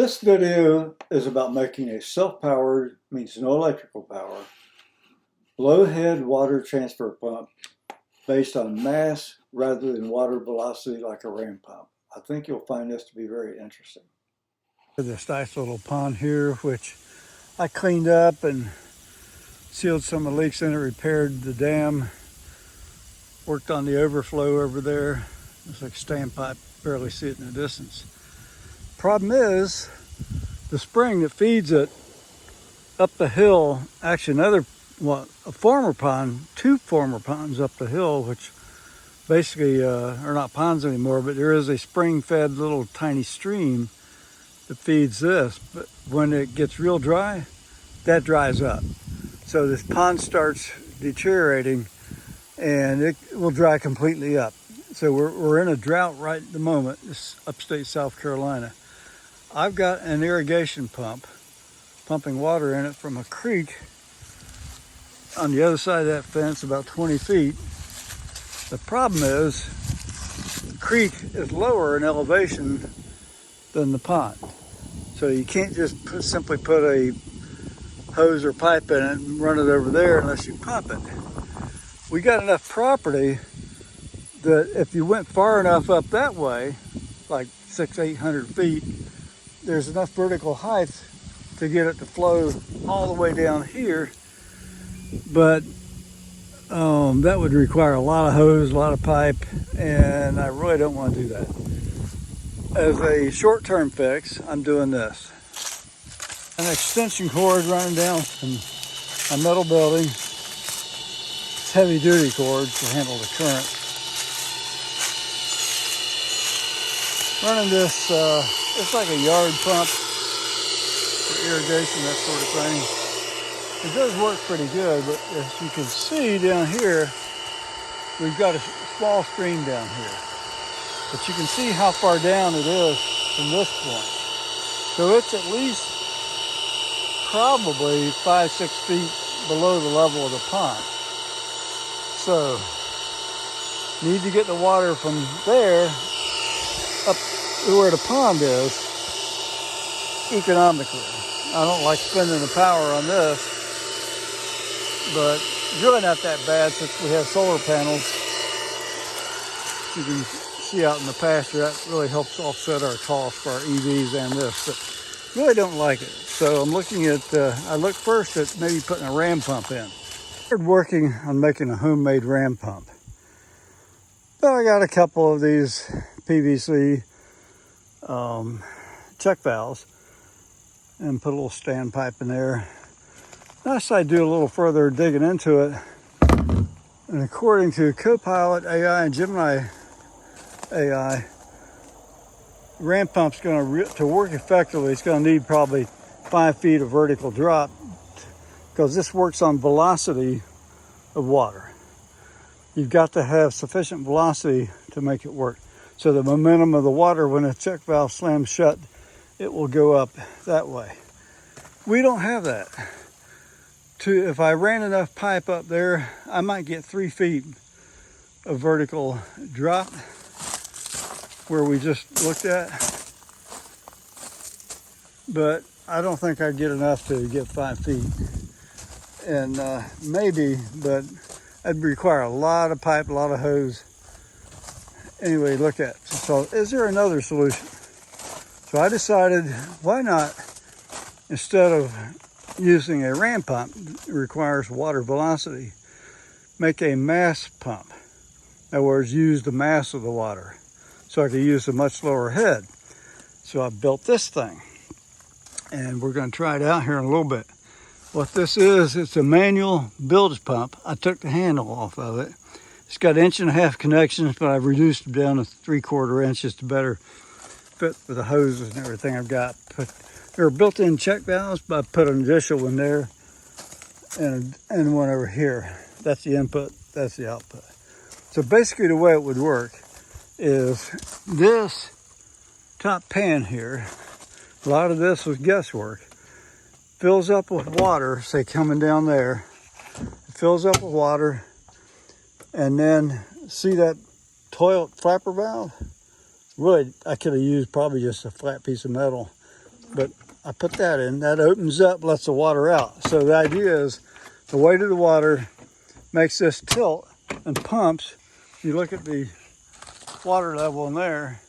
This video is about making a self-powered, means no electrical power, low-head water transfer pump based on mass rather than water velocity like a ram pump. I think you'll find this to be very interesting. This nice little pond here, which I cleaned up and sealed some of the leaks in it, repaired the dam, worked on the overflow over there. Looks like standpipe, barely see it in the distance. Problem is, the spring that feeds it up the hill, actually a former pond, two former ponds up the hill, which basically are not ponds anymore, but there is a spring-fed little tiny stream that feeds this. But when it gets real dry, that dries up. So this pond starts deteriorating and it will dry completely up. So we're in a drought right at the moment. This is upstate South Carolina. I've got an irrigation pump pumping water in it from a creek on the other side of that fence, about 20 feet. The problem is the creek is lower in elevation than the pond. So you can't just simply put a hose or pipe in it and run it over there unless you pump it. We got enough property that if you went far enough up that way, like 600-800 feet, there's enough vertical height to get it to flow all the way down here. But that would require a lot of hose, a lot of pipe, and I really don't want to do that. As a short-term fix, I'm doing this. An extension cord running down from a metal building. It's heavy-duty cord to handle the current. Running this, it's like a yard pump for irrigation, that sort of thing. It does work pretty good, but as you can see down here, we've got a small stream down here. But you can see how far down it is from this point. So it's at least probably 5-6 feet below the level of the pond. So, need to get the water from there up where the pond is economically. I don't like spending the power on this, but it's really not that bad since we have solar panels. You can see out in the pasture, that really helps offset our cost for our EVs and this, but really don't like it. So I'm looking at, I looked first at maybe putting a ram pump in. I started working on making a homemade ram pump. But I got a couple of these PVC check valves and put a little standpipe in there. I decided to do a little further digging into it. And according to Copilot AI and Gemini AI, ram pump's to work effectively, it's going to need probably 5 feet of vertical drop because this works on velocity of water. You've got to have sufficient velocity to make it work. So the momentum of the water, when a check valve slams shut, it will go up that way. We don't have that. If I ran enough pipe up there, I might get 3 feet of vertical drop where we just looked at. But I don't think I'd get enough to get 5 feet. And maybe, but it'd require a lot of pipe, a lot of hose. Anyway, look at it. So is there another solution? So I decided, why not, instead of using a ram pump, it requires water velocity, make a mass pump. In other words, use the mass of the water. So I could use a much lower head. So I built this thing. And we're going to try it out here in a little bit. What this is, it's a manual bilge pump. I took the handle off of it. It's got 1.5 inch connections, but I've reduced them down to 3/4 inches to better fit with the hoses and everything I've got. But there are built-in check valves, but I put an additional one there and one over here. That's the input, that's the output. So basically the way it would work is this top pan here, a lot of this was guesswork, fills up with water, say coming down there, it fills up with water, and then see that toilet flapper valve? Really, I could have used probably just a flat piece of metal. but I put that in. That opens up, lets the water out. So the idea is the weight of the water makes this tilt and pumps. If you look at the water level in there,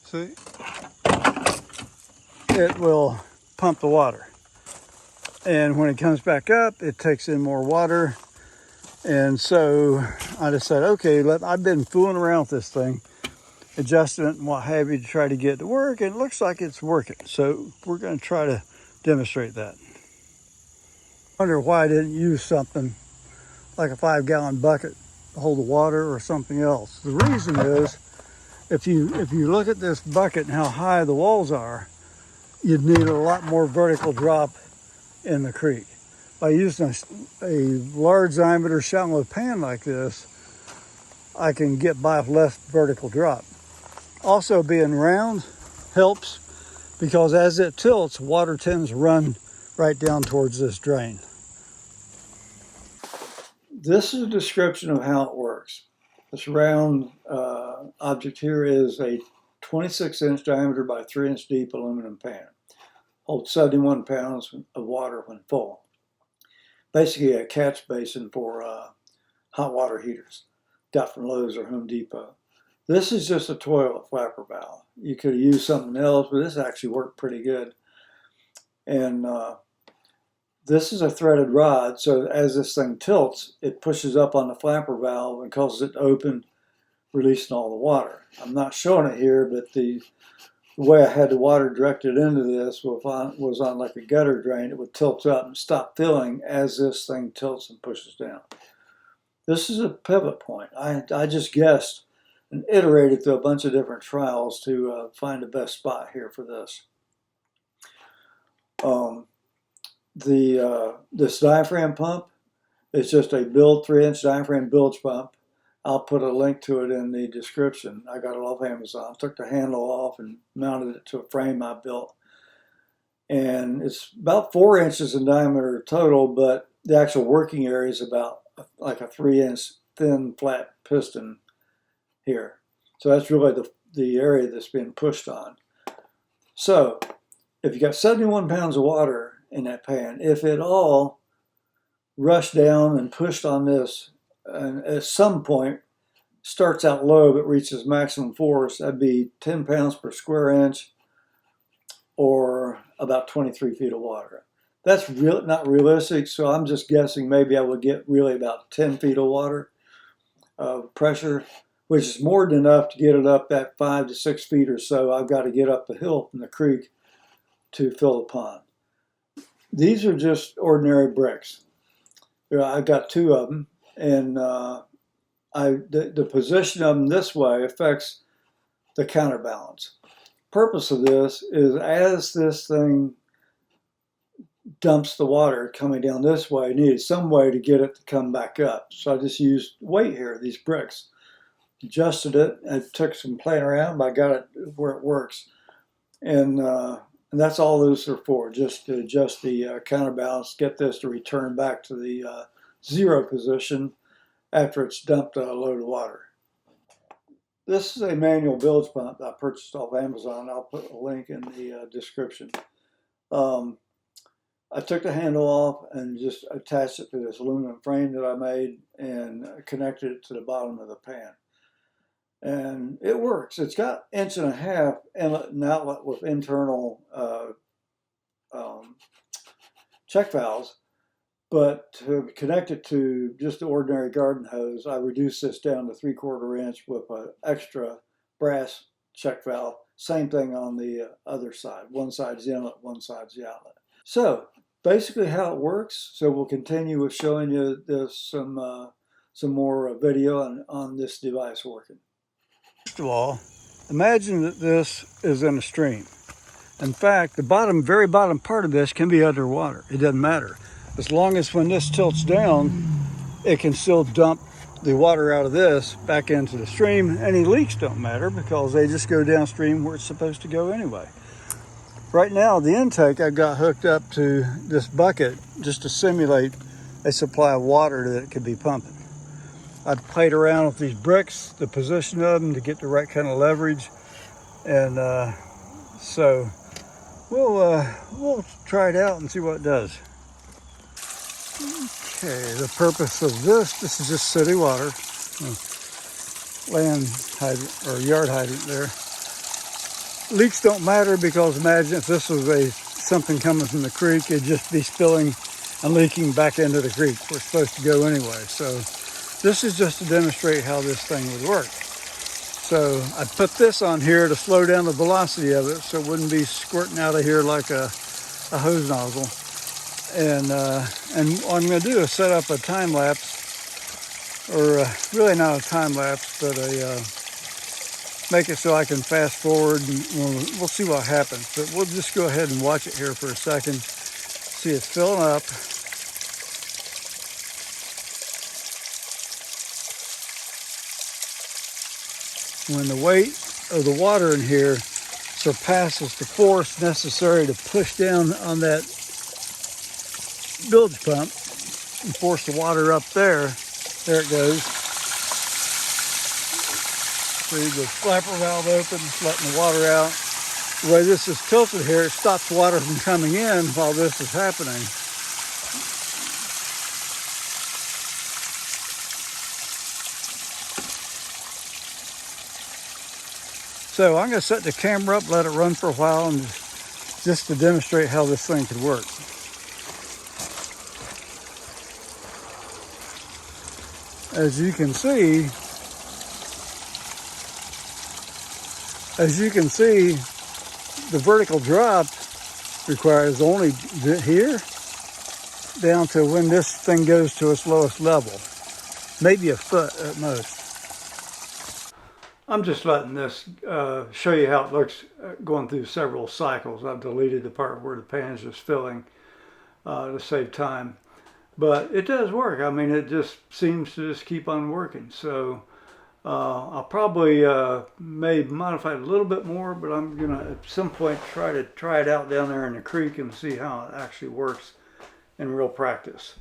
see, it will pump the water. And when it comes back up, it takes in more water. And so I decided, okay, I've been fooling around with this thing, adjusting it and what have you to try to get it to work, and it looks like it's working. So we're going to try to demonstrate that. I wonder why I didn't use something like a 5-gallon bucket to hold the water or something else. The reason is, if you look at this bucket and how high the walls are, you'd need a lot more vertical drop in the creek. By using a large diameter shallow pan like this, I can get by with less vertical drop. Also, being round helps because as it tilts, water tends to run right down towards this drain. This is a description of how it works. This round object here is a 26-inch diameter by 3-inch deep aluminum pan. Holds 71 pounds of water when full. Basically a catch basin for hot water heaters. Got from Lowe's or Home Depot. This is just a toilet flapper valve. You could have used something else, but this actually worked pretty good. And this is a threaded rod, so as this thing tilts, it pushes up on the flapper valve and causes it to open, releasing all the water. I'm not showing it here, but the way I had the water directed into this was on like a gutter drain. It would tilt up and stop filling as this thing tilts and pushes down. This is a pivot point. I just guessed and iterated through a bunch of different trials to find the best spot here for this. This diaphragm pump is just a 3-inch diaphragm bilge pump. I'll put a link to it in the description. I got it off Amazon. Took the handle off and mounted it to a frame I built. And it's about 4 inches in diameter total, but the actual working area is about like a 3-inch thin flat piston here. So that's really the area that's being pushed on. So if you got 71 pounds of water in that pan, if it all rushed down and pushed on this, and at some point starts out low but reaches maximum force, that'd be 10 pounds per square inch or about 23 feet of water. That's not realistic, so I'm just guessing maybe I would get really about 10 feet of water pressure, which is more than enough to get it up that 5 to 6 feet or so. I've got to get up the hill from the creek to fill the pond. These are just ordinary bricks. I've got 2 of them, and the position of them this way affects the counterbalance. Purpose of this is as this thing dumps the water coming down this way, I needed some way to get it to come back up. So I just used weight here, these bricks. Adjusted it, and took some playing around, but I got it where it works. And that's all those are for, just to adjust the counterbalance, get this to return back to the 0 position after it's dumped a load of water. This is a manual bilge pump I purchased off Amazon. I'll put a link in the description. I took the handle off and just attached it to this aluminum frame that I made and connected it to the bottom of the pan. And it works. It's got 1.5 inch inlet and outlet with internal check valves. But to connect it to just the ordinary garden hose, I reduced this down to 3/4 inch with an extra brass check valve. Same thing on the other side. One side's the inlet, one side's the outlet. So basically how it works. So we'll continue with showing you this some more video on this device working. First of all, imagine that this is in a stream. In fact, the very bottom part of this can be underwater. It doesn't matter. As long as when this tilts down, it can still dump the water out of this back into the stream. Any leaks don't matter because they just go downstream where it's supposed to go anyway. Right now, the intake I've got hooked up to this bucket just to simulate a supply of water that it could be pumping. I've played around with these bricks, the position of them to get the right kind of leverage. And so We'll try it out and see what it does. Okay, the purpose of this is just city water. Land hydrant or yard hydrant there. Leaks don't matter because imagine if this was something coming from the creek, it'd just be spilling and leaking back into the creek where it's supposed to go anyway. So this is just to demonstrate how this thing would work. So I put this on here to slow down the velocity of it so it wouldn't be squirting out of here like a hose nozzle. And what I'm going to do is set up a time lapse, or really not a time lapse, but make it so I can fast forward, and we'll see what happens. But we'll just go ahead and watch it here for a second. See, it's filling up. When the weight of the water in here surpasses the force necessary to push down on that bilge pump and force the water up there it goes. See the flapper valve open, letting the water out. The way this is tilted here, it stops water from coming in while this is happening. So I'm going to set the camera up, let it run for a while, and just to demonstrate how this thing could work. As you can see, the vertical drop requires only here down to when this thing goes to its lowest level, maybe a foot at most. I'm just letting this show you how it looks going through several cycles. I've deleted the part where the pan's just filling to save time. But it does work. I mean, it just seems to just keep on working. So I'll probably may modify it a little bit more, but I'm going to at some point try it out down there in the creek and see how it actually works in real practice.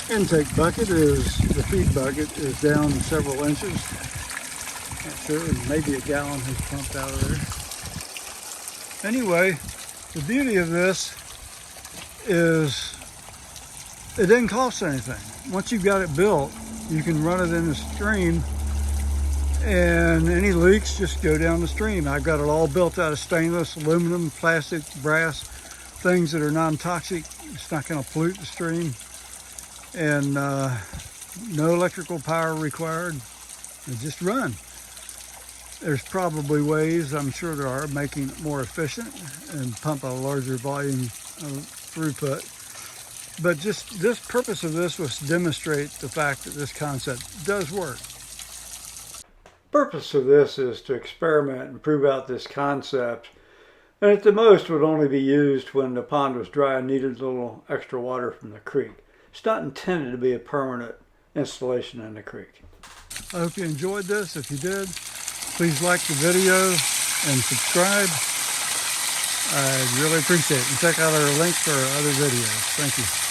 Intake bucket the feed bucket is down several inches. Not sure, maybe a gallon has pumped out of there. Anyway, the beauty of this is it didn't cost anything. Once you've got it built, you can run it in the stream, and any leaks just go down the stream. I've got it all built out of stainless, aluminum, plastic, brass, things that are non-toxic. It's not going to pollute the stream. And no electrical power required. It just run. There's probably ways, I'm sure there are, making it more efficient and pump a larger volume of throughput. But just this purpose of this was to demonstrate the fact that this concept does work. Purpose of this is to experiment and prove out this concept. And at the most would only be used when the pond was dry and needed a little extra water from the creek. It's not intended to be a permanent installation in the creek. I hope you enjoyed this. If you did, please like the video and subscribe. I'd really appreciate it. And check out our links for our other videos. Thank you.